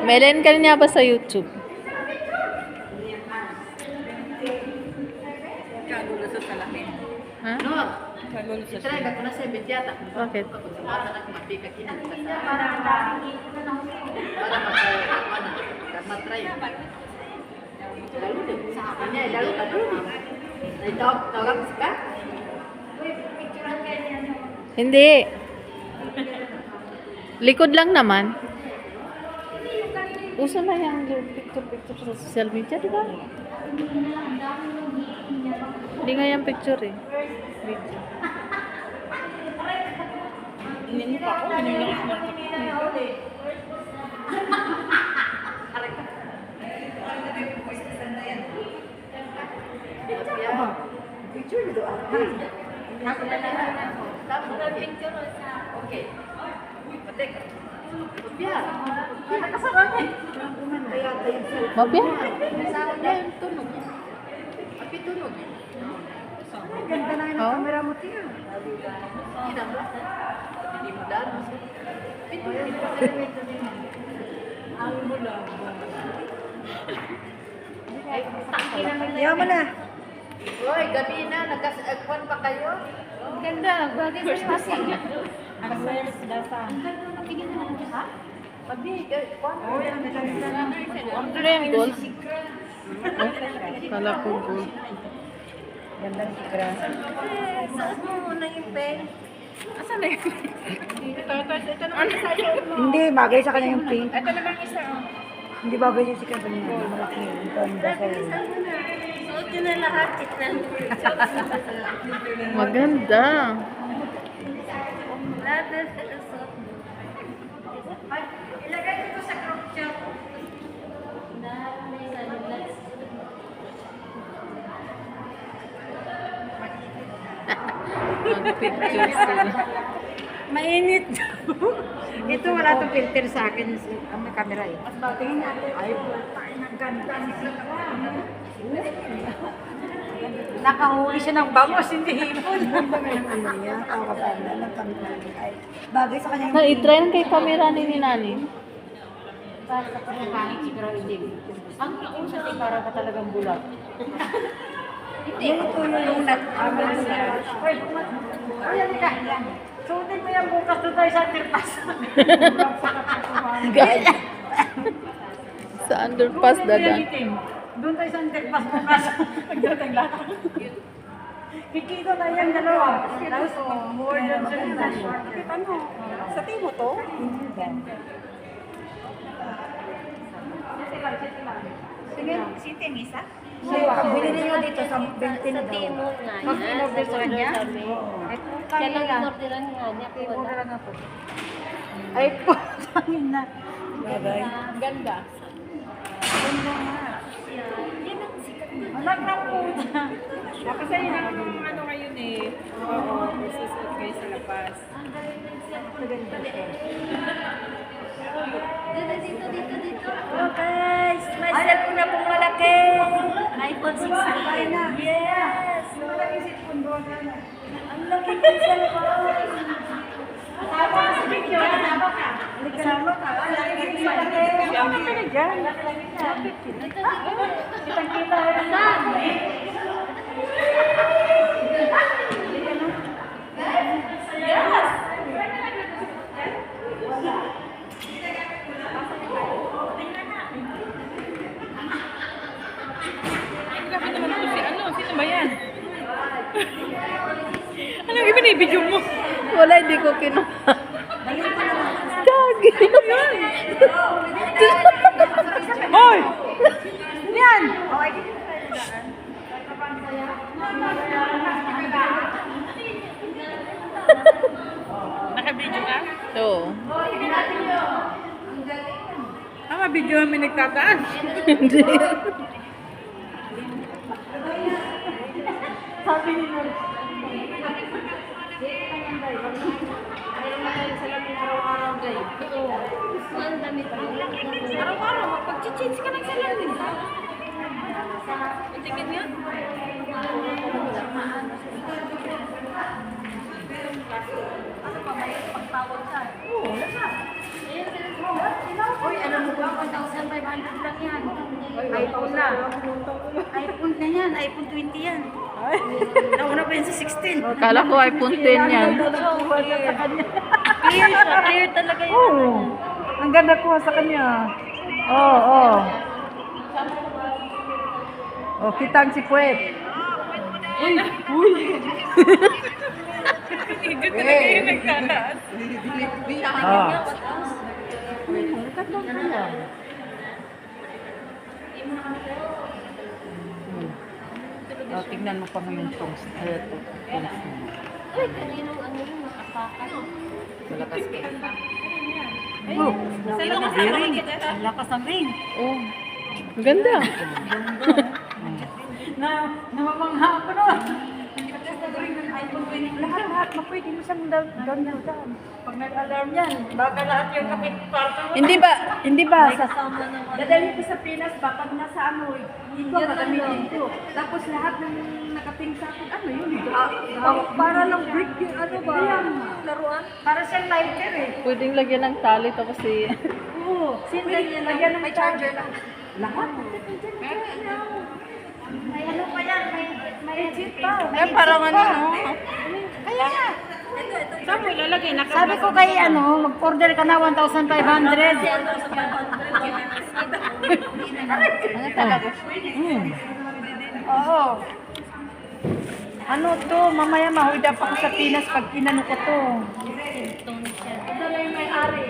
Melain ka niya ba sa YouTube? Kagulo sa salamin. Ha? No. Kagulo sa Itry ka na sa bidyata. Bakit? Para mapika kina para matry. Lalo din sa kanya, lalo ka doon. Tawag ka? Hindi. Likod lang naman. Uso na yung picture sa social media, di ba? Hindi nga yung picture eh. Video. Hindi pa ako, binili ko sa Picture dito. Tapos na picture sa. Okay. Patek. Kopya. Nakasarami. Kaya tayo sa. Mapya? Nasaan na yung tunog. Api tunog. Ganda na yung camera mo tiya. Hindi mo. Hindi mo dano. Ang mula. Ayaw mo na. Hoy, gabi na. Nagkasagpan pa kayo? Ang ganda. Bagay sa pasing. Ang first data. Ang ganda. Natingin na lang. Ha? Pagdi. Ano na yung gold? Kala ko gold. Ganda ng sikra. Saan mo muna yung pen? Asan na yun? Ito naman isa yun. Hindi, bagay sa kanya yung pink. Ito naman isa. Hindi bagay sa sikap niya. Malaki. Ito ang dasal. Suot yun na lahat. Maganda. Lahat na suot. Ilagay ko to sa crop top. Mag-picture sila. Mainit. Ito wala itong filter sa akin. Ang may camera eh. Mas bagay natin. Ay, ang ganda ni Sikra. Nakahuli siya ng bangos, hindi hipon. Ano niya? Kakapanda ng camera. Ay, bagay sa kanya yung Na, i-try lang kay camera ni Nani. para sa pangpangit siguro hindi. Ang kausap ay para ka talagang bulag. Hindi. Ito yung nag-amal siya. Ayan ka. Suotin mo yung bukas doon tayo sa underpass. Gag. Sa underpass dadan. Doon tayo sa underpass bukas. Pagdating lahat. Kikita tayo yung dalawa. Tapos, more than sa ano? Sa timo to? Sige, siti ang isa? Binili nyo dito sa 20 na daw. Timog nga. Mag-in-order sa kanya? Ay, Siya lang putang inorderan nga niya. I-order lang ako. Ay, putang ina. Bagay. Ganda. Ganda nga. Yan ang sikat na. Anak na puta. Kasi yun ang ano ngayon eh. Oo, susunod kayo sa labas. Ang galing ng siya. Dito. Oh guys, may cellphone na pong malaki. iPhone 16. Yes. Ang laki ng cellphone. Tama ka sa video. Tama ka. Kasama ka. Ang laki ng cellphone. Ano ka na dyan? Dito. Kitang-kita ko na. Saan? Yes. Bakit naman po si ano? Sino ba yan? Anong ibinibidyo mo? Wala, hindi ko kinuha. Gagi. Hoy! Yan! Nakabidyo ka? Oo. Bidyo kami nagtataas. Hindi. Sabi ni Lord. Araw-araw guys. Ang damit mo. Araw-araw, magpag-change ka ng salamin. Tingin niyo? Ano pa, may pagtawag ka? Oo, wala ka. Ayan, yan. iPhone na. iPhone na yan. iPhone 20 yan. Nauna pa yun sa 16. Kala ko iPhone 10 yan. Clear siya. Clear talaga yun. Oo. Ang ganda ko sa kanya. Oo, oo. Oh, kitang si Puwet. Hindi talaga yung nagtataas. Oh. Oh, tignan mo pa ngayon tong Ay, kaninong ano yung nakapakan. malakas ka. Oh, ang lakas ng ring. Oh. Ang ganda. Namamangha ako nun. Lahat na pwede mo siyang down. Pag nag-alarm yan, baka lahat yung kapit parang Hindi ba sa dadalhin ko sa Pinas ba, pag nasa ano, dito, magamitin ko. Tapos lahat ng nakating sa akin, ano yun? para lang break yung ano ba? Laruan. Para siyang lighter eh. Pwedeng lagyan ng tali tapos Oo. Lagyan ng charger lang. Lahat. May ano pa yan, may chip pa. Eh, parang ano, no? Kaya nga. Saan mo ilalagay? Sabi ko kay ano, mag-order ka na 1,500. Ano talaga? Oo. Ano to? Mamaya mahuda pa ako sa Pinas pag inano ko to. Ito na yung may-ari.